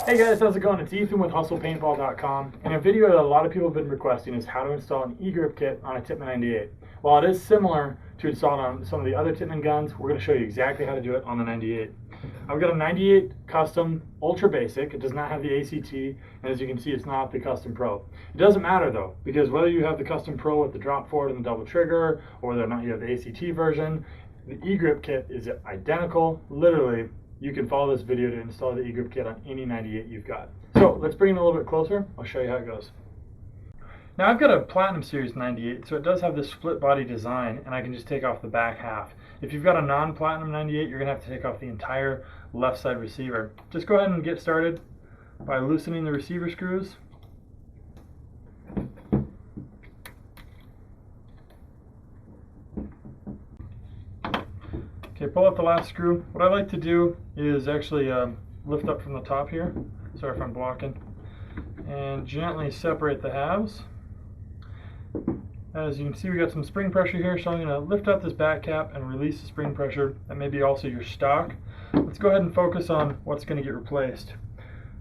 Hey guys, how's it going? It's Ethan with HustlePaintball.com, and a video that a lot of people have been requesting is how to install an e-grip kit on a Tippmann 98. While it is similar to installing on some of the other Tippmann guns, we're going to show you exactly how to do it on the 98. I've got a 98 custom ultra basic. It does not have the ACT, and as you can see, it's not the custom pro. It doesn't matter though, because whether you have the custom pro with the drop forward and the double trigger, or whether or not you have the ACT version, the e-grip kit is identical. Literally, you can follow this video to install the e-grip kit on any 98 you've got. So let's bring it a little bit closer. I'll show you how it goes. Now I've got a Platinum Series 98, so it does have this split body design, and I can just take off the back half. If you've got a non-Platinum 98, you're going to have to take off the entire left side receiver. Just go ahead and get started by loosening the receiver screws. Okay, pull out the last screw. What I like to do is actually lift up from the top here. Sorry if I'm blocking. And gently separate the halves. As you can see, we got some spring pressure here, so I'm going to lift up this back cap and release the spring pressure. That may be also your stock. Let's go ahead and focus on what's going to get replaced.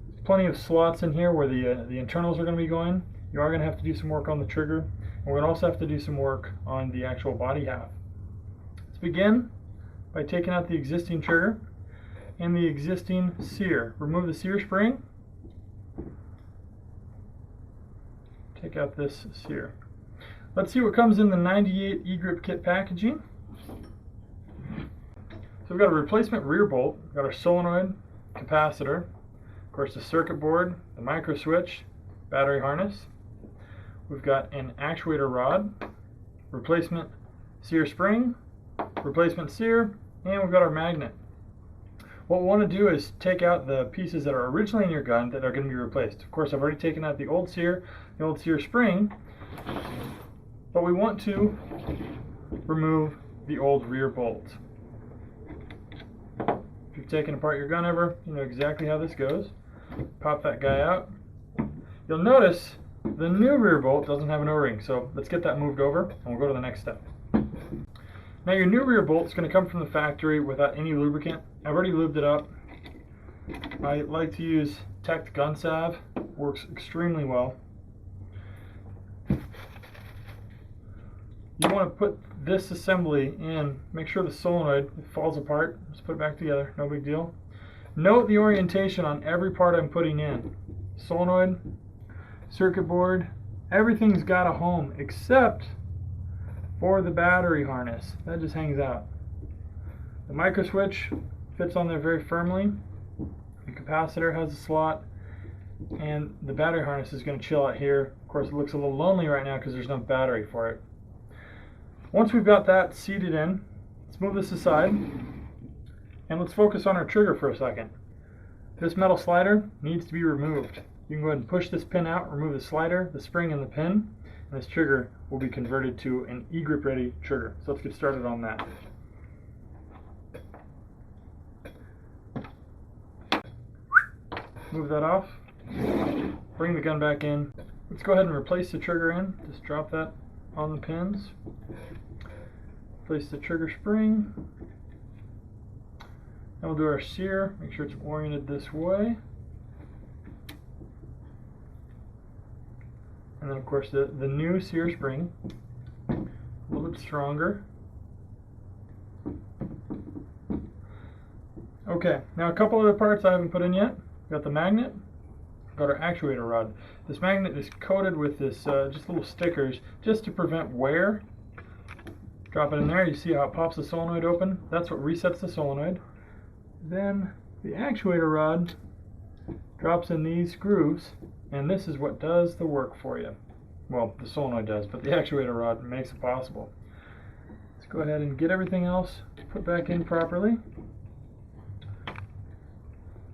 There's plenty of slots in here where the internals are going to be going. You are going to have to do some work on the trigger, and we're going to also have to do some work on the actual body half. Let's begin by taking out the existing trigger and the existing sear. Remove the sear spring. Take out this sear. Let's see what comes in the 98 e-grip kit packaging. So we've got a replacement rear bolt, we've got our solenoid, capacitor, of course the circuit board, the micro switch, battery harness. We've got an actuator rod, replacement sear spring, replacement sear, and we've got our magnet. What we want to do is take out the pieces that are originally in your gun that are going to be replaced. Of course, I've already taken out the old sear spring, but we want to remove the old rear bolt. If you've taken apart your gun ever, you know exactly how this goes. Pop that guy out. You'll notice the new rear bolt doesn't have an O-ring, so let's get that moved over and we'll go to the next step. Now your new rear bolt is going to come from the factory without any lubricant. I've already lubed it up. I like to use Tech Gun Salve. Works extremely well. You want to put this assembly in. Make sure the solenoid falls apart. Just put it back together. No big deal. Note the orientation on every part I'm putting in. Solenoid, circuit board, everything's got a home except for the battery harness. That just hangs out. The micro switch fits on there very firmly. The capacitor has a slot, and the battery harness is going to chill out here. Of course, it looks a little lonely right now because there's no battery for it. Once we've got that seated in, let's move this aside, and let's focus on our trigger for a second. This metal slider needs to be removed. You can go ahead and push this pin out, remove the slider, the spring, and the pin. And this trigger will be converted to an e-grip ready trigger. So let's get started on that. Move that off. Bring the gun back in. Let's go ahead and replace the trigger in. Just drop that on the pins. Place the trigger spring. Then we'll do our sear. Make sure it's oriented this way. And then of course the new sear spring, a little bit stronger. Okay, now a couple other parts I haven't put in yet. We've got the magnet, we've got our actuator rod. This magnet is coated with this just little stickers just to prevent wear. Drop it in there, you see how it pops the solenoid open? That's what resets the solenoid. Then the actuator rod drops in these screws, and this is what does the work for you. Well, the solenoid does, but the actuator rod makes it possible. Let's go ahead and get everything else put back in properly. I'm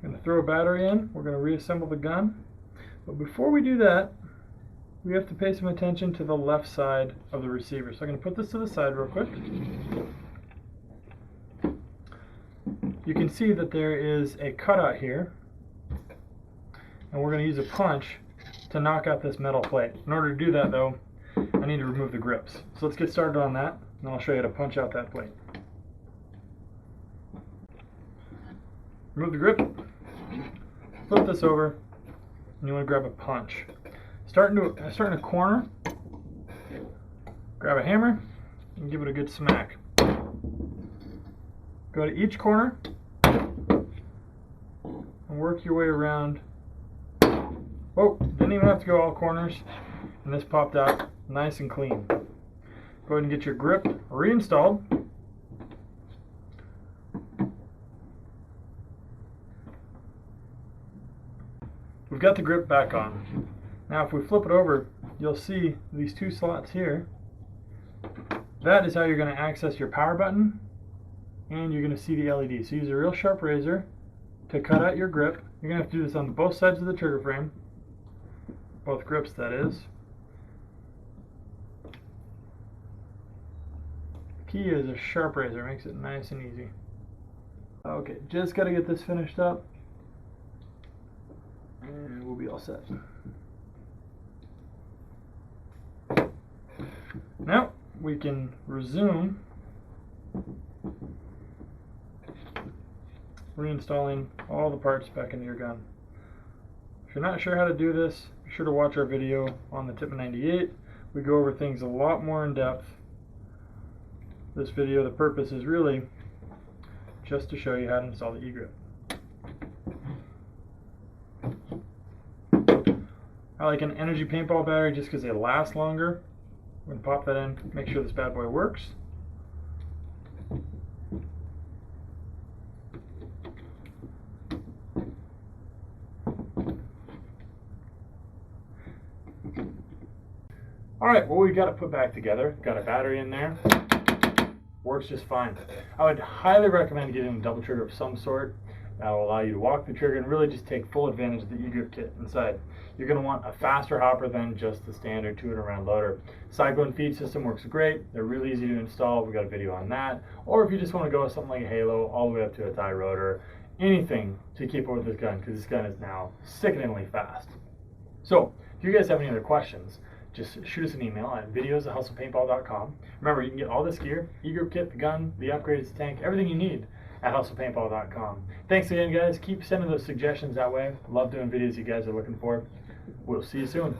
going to throw a battery in. We're going to reassemble the gun. But before we do that, we have to pay some attention to the left side of the receiver. So I'm going to put this to the side real quick. You can see that there is a cutout here, and we're going to use a punch to knock out this metal plate. In order to do that though, I need to remove the grips. So let's get started on that, and I'll show you how to punch out that plate. Remove the grip, flip this over, and you want to grab a punch. Start in a corner, grab a hammer, and give it a good smack. Go to each corner, and work your way around. Oh, didn't even have to go all corners, and this popped out nice and clean. Go ahead and get your grip reinstalled. We've got the grip back on. Now if we flip it over, you'll see these two slots here. That is how you're going to access your power button, and you're going to see the LED. So use a real sharp razor to cut out your grip. You're going to have to do this on both sides of the trigger frame. Both grips, that is. The key is a sharp razor, makes it nice and easy. Okay, just got to get this finished up, and we'll be all set. Now we can resume reinstalling all the parts back into your gun. If you're not sure how to do this, be sure to watch our video on the Tippmann 98. We go over things a lot more in depth. This video, the purpose is really just to show you how to install the e-grip. I like an energy paintball battery just because they last longer. We're going to pop that in, make sure this bad boy works. Alright, well, we've got it put back together. Got a battery in there. Works just fine. I would highly recommend getting a double trigger of some sort. That will allow you to walk the trigger and really just take full advantage of the e-grip kit inside. You're going to want a faster hopper than just the standard 200 round loader. Cyclone feed system works great. They're really easy to install. We got a video on that. Or if you just want to go with something like a Halo all the way up to a tie rotor, anything to keep up with this gun, because this gun is now sickeningly fast. So if you guys have any other questions, just shoot us an email at videos@hustlepaintball.com. Remember, you can get all this gear, e-grip kit, the gun, the upgrades, the tank, everything you need at hustlepaintball.com. Thanks again, guys. Keep sending those suggestions that way. Love doing videos you guys are looking for. We'll see you soon.